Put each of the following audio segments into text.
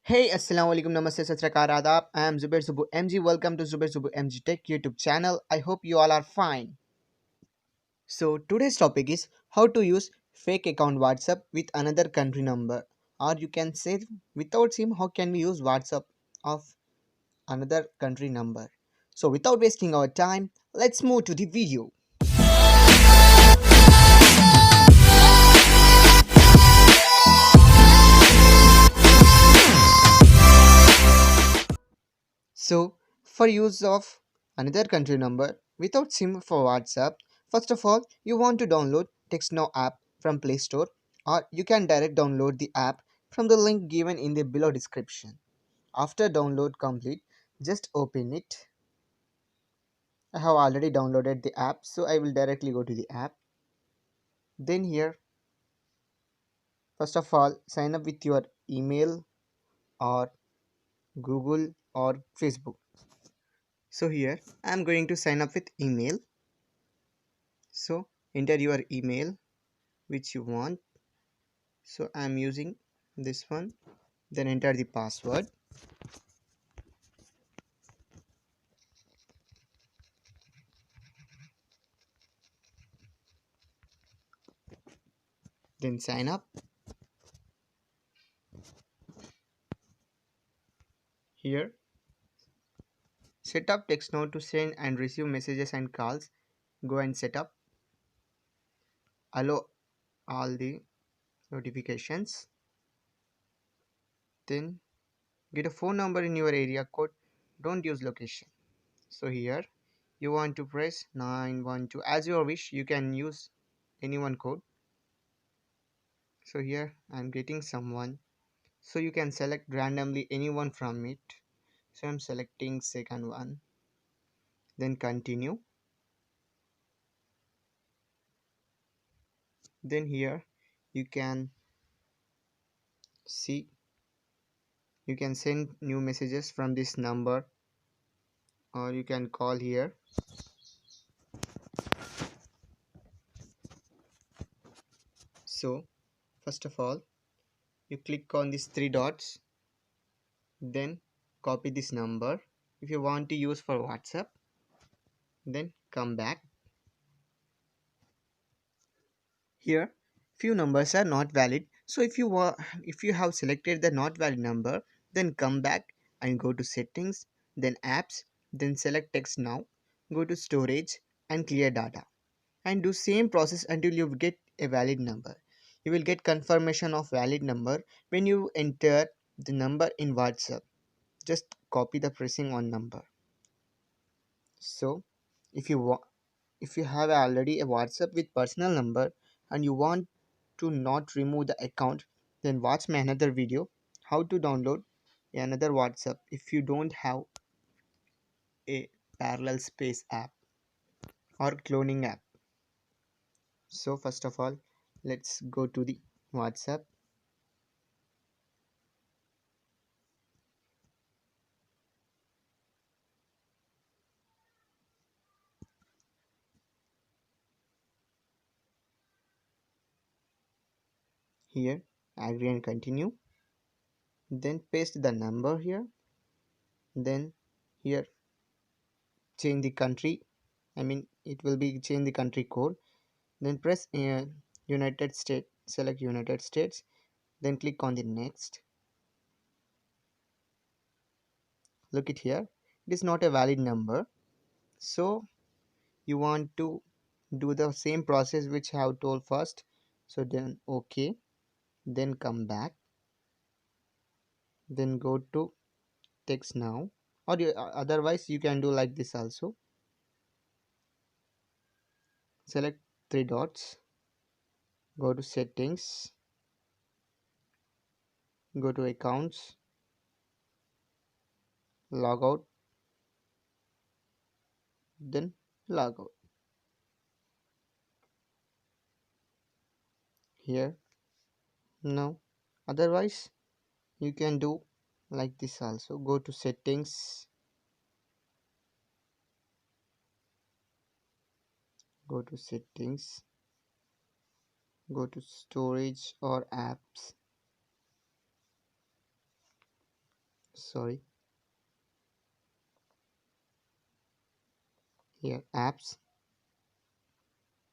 Hey, Assalamu alaikum, namaste, sat sri akal, adab. I am Zuber Zubbu MG. Welcome to Zuber Zubbu MG Tech YouTube channel. I hope you all are fine. So today's topic is how to use fake account WhatsApp with another country number, or you can say without SIM how can we use WhatsApp of another country number. So without wasting our time, let's move to the video. So, for use of another country number without SIM for WhatsApp, first of all, you want to download Text Now app from Play Store, or you can direct download the app from the link given in the below description. After download complete, just open it. I have already downloaded the app, so I will directly go to the app. Then here, first of all, sign up with your email or Google or Facebook. So here, I am going to sign up with email. So enter your email which you want. So I'm using this one. Then enter the password. Then sign up. Here, set up text now to send and receive messages and calls. Go and set up. Allow all the notifications. Then get a phone number in your area code. Don't use location. So here you want to press 912 as your wish. You can use any one code. So here I'm getting someone. So you can select randomly anyone from it. So I'm selecting second one. Then continue. Then here you can see you can send new messages from this number, or you can call here. So first of all, you click on these three dots, then copy this number if you want to use for WhatsApp. Then come back. Here few numbers are not valid, so if you have selected the not valid number, then come back and go to settings, then apps, then select text now, go to storage and clear data, and do same process until you get a valid number. You will get confirmation of valid number when you enter the number in WhatsApp. Just copy the pressing on number. So if you want, if you have already a WhatsApp with personal number and you want to not remove the account, then watch my another video how to download another WhatsApp if you don't have a parallel space app or cloning app. So first of all, let's go to the WhatsApp. Here agree and continue, then paste the number here, then here change the country, it will be change the country code, then press United States, select United States, then click on the next. Look it here, it is not a valid number, so you want to do the same process which I have told first. So then okay, then come back, then go to text now, or otherwise you can do like this also. Select three dots, go to settings, go to accounts, log out, then log out. Here now, otherwise you can do like this also. Go to settings, go to settings, go to storage or apps, sorry, here apps,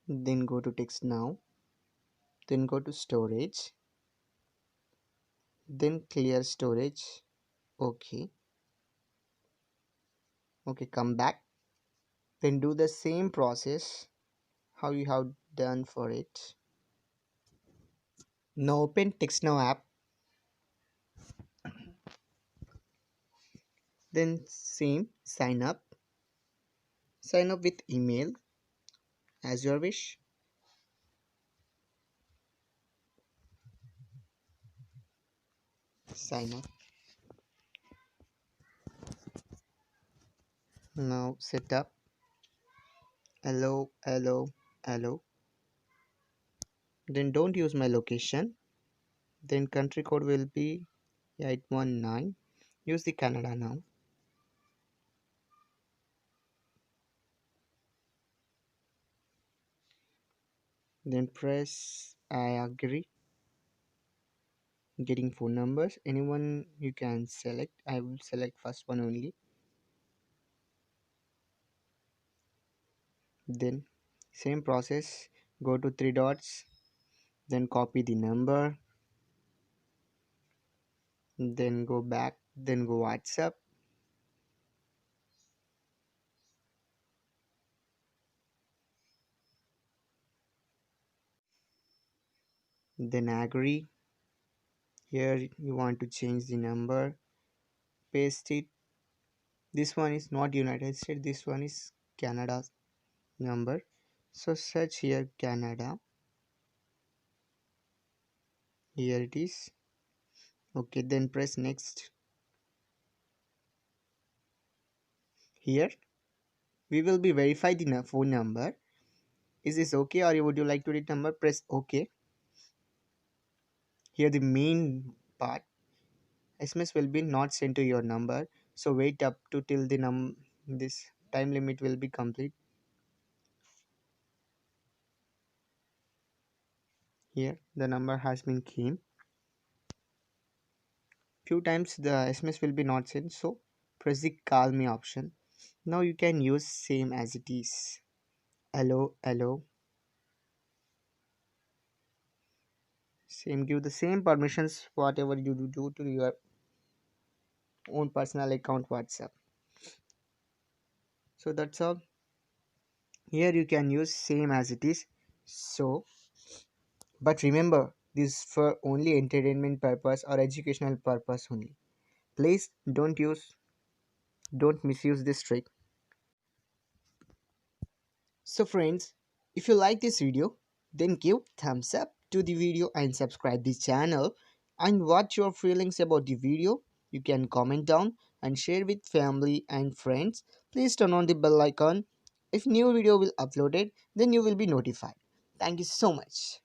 then go to text now, then go to storage, then clear storage. Okay, okay, come back, then do the same process how you have done for it. Now open text now app, then same sign up with email as your wish. Sign up. Now set up. Hello, hello, hello. Then don't use my location. Then country code will be 819. Use the Canada now. Then press I agree. Getting phone numbers. Anyone you can select. I will select first one only. Then same process. Go to three dots. Then copy the number. Then go back. Then go WhatsApp. Then agree. Here you want to change the number. Paste it. This one is not United States. This one is Canada's number. So search here Canada. Here it is. Okay, then press next. Here we will be verify the phone number. Is this okay or would you like to read number? Press OK. Here the main part. SMS will be not sent to your number. So wait up to till the this time limit will be complete. Here the number has been came. Few times the SMS will be not sent. So press the call me option. Now you can use same as it is. Hello, hello. Same, give the same permissions whatever you do to your own personal account WhatsApp. So that's all. Here you can use same as it is. So but remember this for only entertainment purpose or educational purpose only. Please don't misuse this trick. So friends, if you like this video, then give thumbs up to the video and subscribe the channel. And what your feelings about the video, you can comment down and share with family and friends. Please turn on the bell icon. If new video will uploaded, then you will be notified. Thank you so much.